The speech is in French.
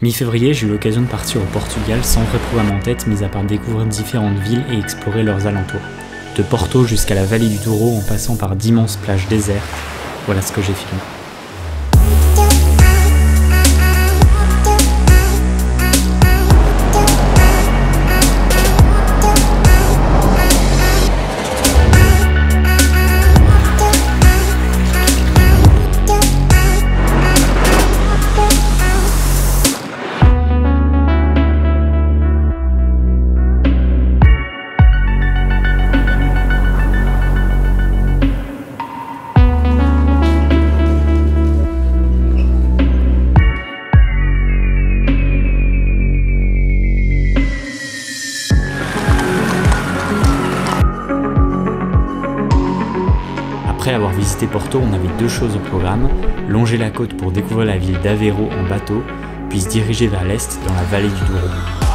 Mi-février, j'ai eu l'occasion de partir au Portugal sans vrai programme en tête, mis à part découvrir différentes villes et explorer leurs alentours. De Porto jusqu'à la vallée du Douro en passant par d'immenses plages désertes, voilà ce que j'ai filmé. Après avoir visité Porto, on avait deux choses au programme, longer la côte pour découvrir la ville d'Aveiro en bateau, puis se diriger vers l'est dans la vallée du Douro.